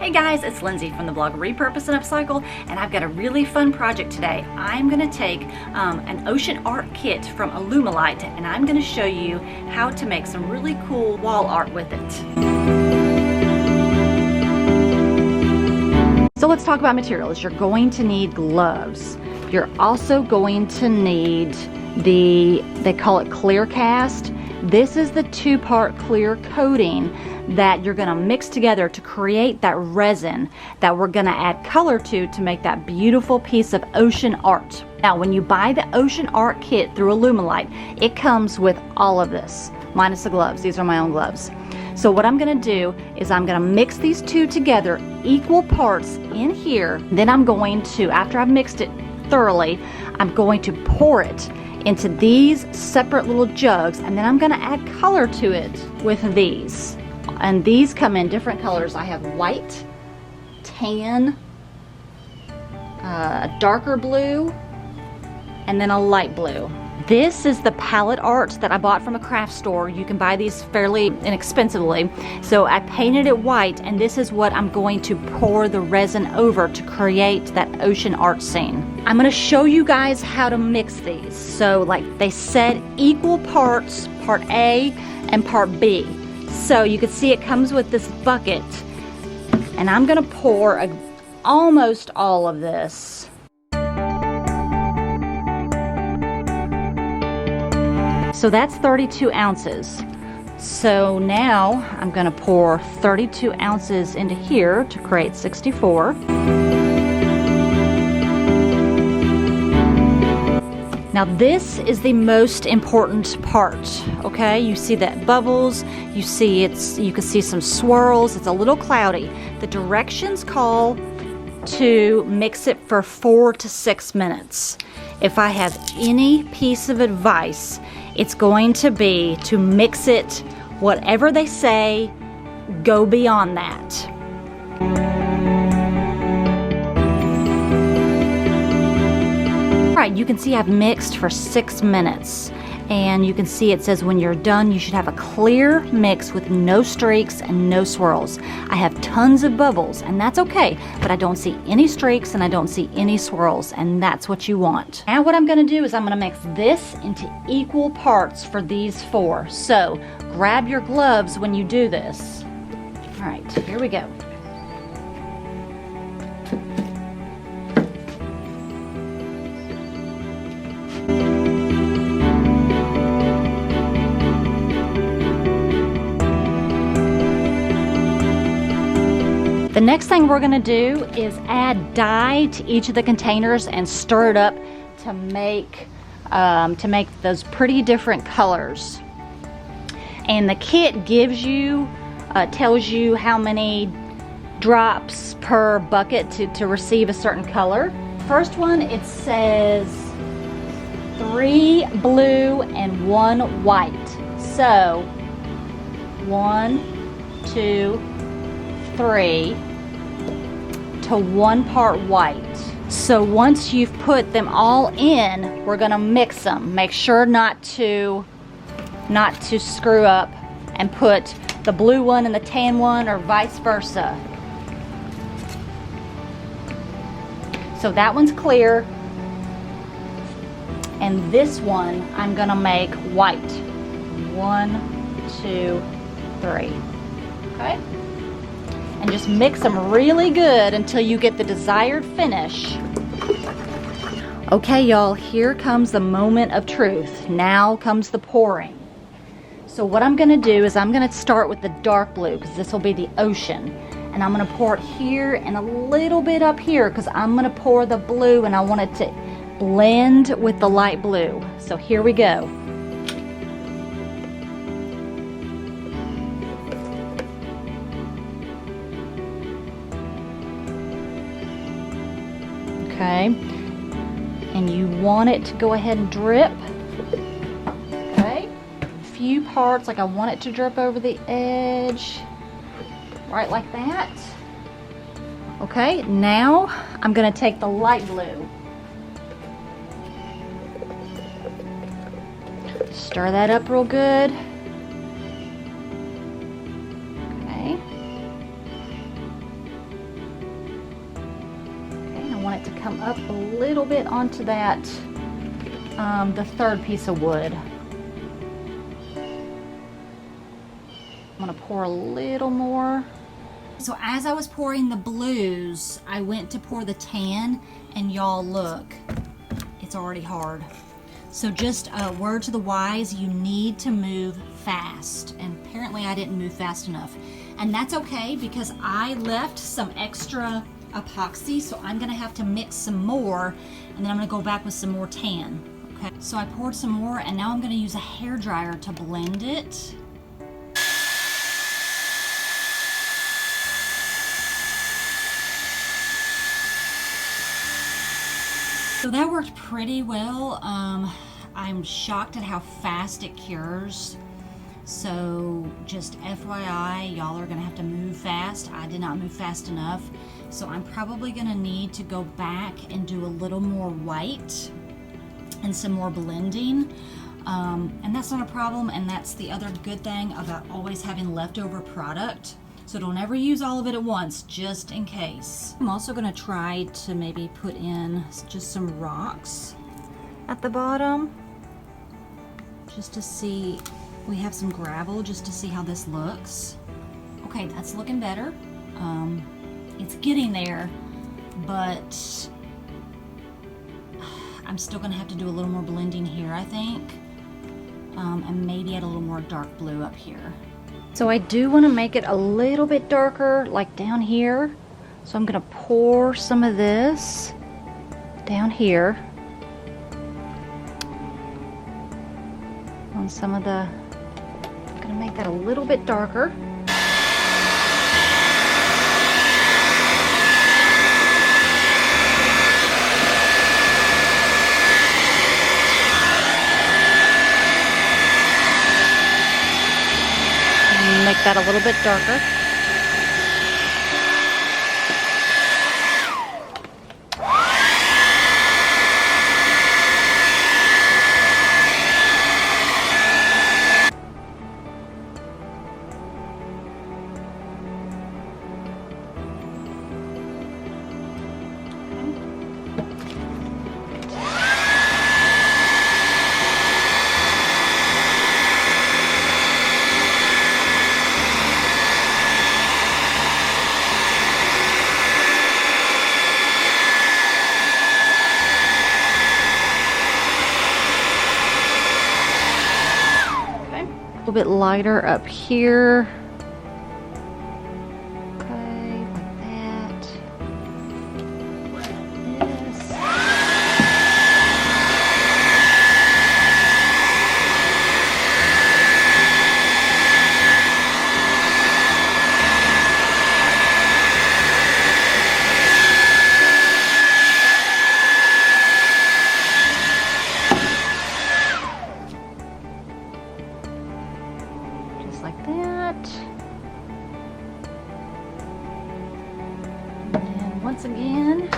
Hey guys, it's Lindsay from the blog Repurpose and Upcycle, and I've got a really fun project today. I'm going to take an ocean art kit from Alumilite, and I'm going to show you how to make some really cool wall art with it. So let's talk about materials. You're going to need gloves. You're also going to need they call it clear cast. This is the two-part clear coating that you're going to mix together to create that resin that we're going to add color to make that beautiful piece of ocean art. Now, when you buy the ocean art kit through Alumilite, it comes with all of this, minus the gloves. These are my own gloves. So what I'm going to do is I'm going to mix these two together, equal parts in here. Then I'm going to, after I've mixed it thoroughly, I'm going to pour it into these separate little jugs, and then I'm going to add color to it with these. And these come in different colors. I have white, tan, a darker blue, and then a light blue. This is the pallet art that I bought from a craft store. You can buy these fairly inexpensively. So I painted it white, and this is what I'm going to pour the resin over to create that ocean art scene. I'm going to show you guys how to mix these. So like they said, equal parts, part A and part B. So you can see it comes with this bucket, and I'm going to pour almost all of this. So that's 32 ounces. So now I'm going to pour 32 ounces into here to create 64. Now this is the most important part, okay? You see that bubbles, you can see some swirls, it's a little cloudy. The directions call to mix it for 4 to 6 minutes. If I have any piece of advice, it's going to be to mix it, whatever they say, go beyond that. Alright, you can see I've mixed for 6 minutes, and you can see it says when you're done you should have a clear mix with no streaks and no swirls. I have tons of bubbles, and that's okay, but I don't see any streaks and I don't see any swirls, and that's what you want. Now what I'm going to do is I'm going to mix this into equal parts for these 4. So grab your gloves when you do this. Alright, here we go. The next thing we're going to do is add dye to each of the containers and stir it up to make those pretty different colors. And the kit gives you, tells you how many drops per bucket to receive a certain color. First one, it says 3 blue and 1 white. So 1, 2, 3 to 1 part white. So once you've put them all in, we're gonna mix them. Make sure not to screw up and put the blue one and the tan one or vice versa. So that one's clear, and this one I'm gonna make white. 1, 2, 3. Okay? And just mix them really good until you get the desired finish. Okay, y'all, here comes the moment of truth. Now comes the pouring. So what I'm gonna do is I'm gonna start with the dark blue, because this will be the ocean. And I'm gonna pour it here and a little bit up here, because I'm gonna pour the blue and I want it to blend with the light blue. So here we go. Okay, and you want it to go ahead and drip. Okay, a few parts, like I want it to drip over the edge, right like that. Okay, now I'm going to take the light blue, stir that up real good. Okay, want it to come up a little bit onto that, the third piece of wood. I'm gonna pour a little more. So as I was pouring the blues, I went to pour the tan, and y'all look, it's already hard. So just a word to the wise, you need to move fast. And apparently I didn't move fast enough. And that's okay, because I left some extra epoxy, so I'm gonna have to mix some more, and then I'm gonna go back with some more tan. Okay, so I poured some more, and now I'm gonna use a hair dryer to blend it. So that worked pretty well. I'm shocked at how fast it cures. So just FYI, y'all are gonna have to move fast. I did not move fast enough. So I'm probably gonna need to go back and do a little more white and some more blending. And that's not a problem, and that's the other good thing about always having leftover product. So don't ever use all of it at once, just in case. I'm also gonna try to maybe put in just some rocks at the bottom, just to see. We have some gravel, just to see how this looks. Okay, that's looking better. It's getting there, but I'm still gonna have to do a little more blending here, I think. And maybe add a little more dark blue up here. So I do want to make it a little bit darker, like down here. So I'm gonna pour some of this down here on some of the, I'm gonna make that a little bit darker. Make that a little bit darker. A little bit lighter up here. Okay, like that. This. Like that. And once again,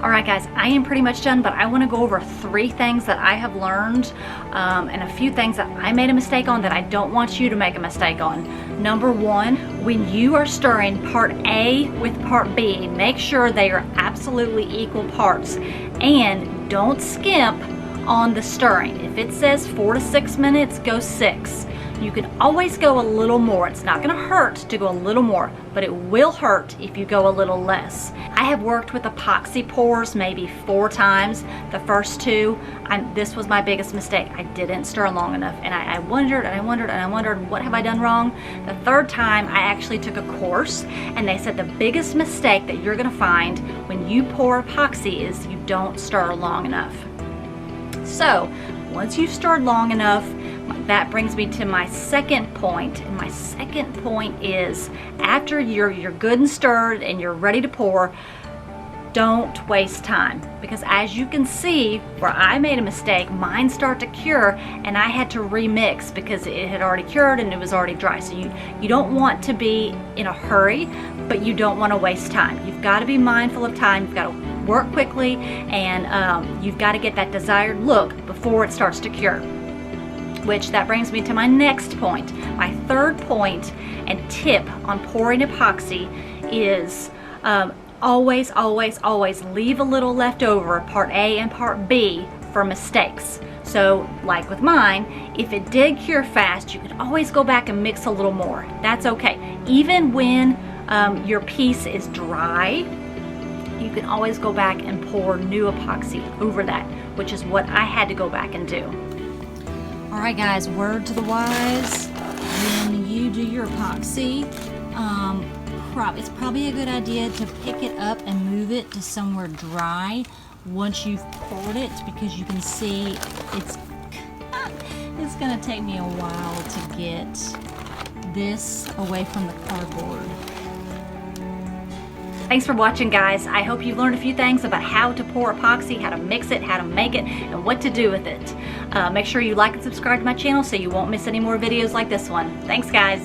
Alright guys, I am pretty much done, but I want to go over 3 things that I have learned and a few things that I made a mistake on that I don't want you to make a mistake on. Number 1, when you are stirring part A with part B, make sure they are absolutely equal parts, and don't skimp on the stirring. If it says 4 to 6 minutes, go 6. You can always go a little more. It's not going to hurt to go a little more, but it will hurt if you go a little less. I have worked with epoxy pours maybe 4 times. The first 2, this was my biggest mistake. I didn't stir long enough, and I wondered and I wondered and I wondered, what have I done wrong? The 3rd time, I actually took a course, and they said the biggest mistake that you're going to find when you pour epoxy is you don't stir long enough. So once you've stirred long enough, that brings me to my second point, and my second point is, after you're good and stirred and you're ready to pour, don't waste time, because as you can see, where I made a mistake, mine start to cure and I had to remix because it had already cured and it was already dry. So you don't want to be in a hurry, but you don't want to waste time. You've got to be mindful of time. You've got to work quickly, and you've got to get that desired look before it starts to cure. Which that brings me to my next point. My third point and tip on pouring epoxy is always, always, always leave a little left over, part A and part B, for mistakes. So like with mine, if it did cure fast, you could always go back and mix a little more. That's okay. Even when your piece is dry, you can always go back and pour new epoxy over that, which is what I had to go back and do. All right, guys, word to the wise: when you do your epoxy, it's probably a good idea to pick it up and move it to somewhere dry once you've poured it, because you can see it's going to take me a while to get this away from the cardboard. Thanks for watching, guys. I hope you've learned a few things about how to pour epoxy, how to mix it, how to make it, and what to do with it. Make sure you like and subscribe to my channel so you won't miss any more videos like this one. Thanks, guys.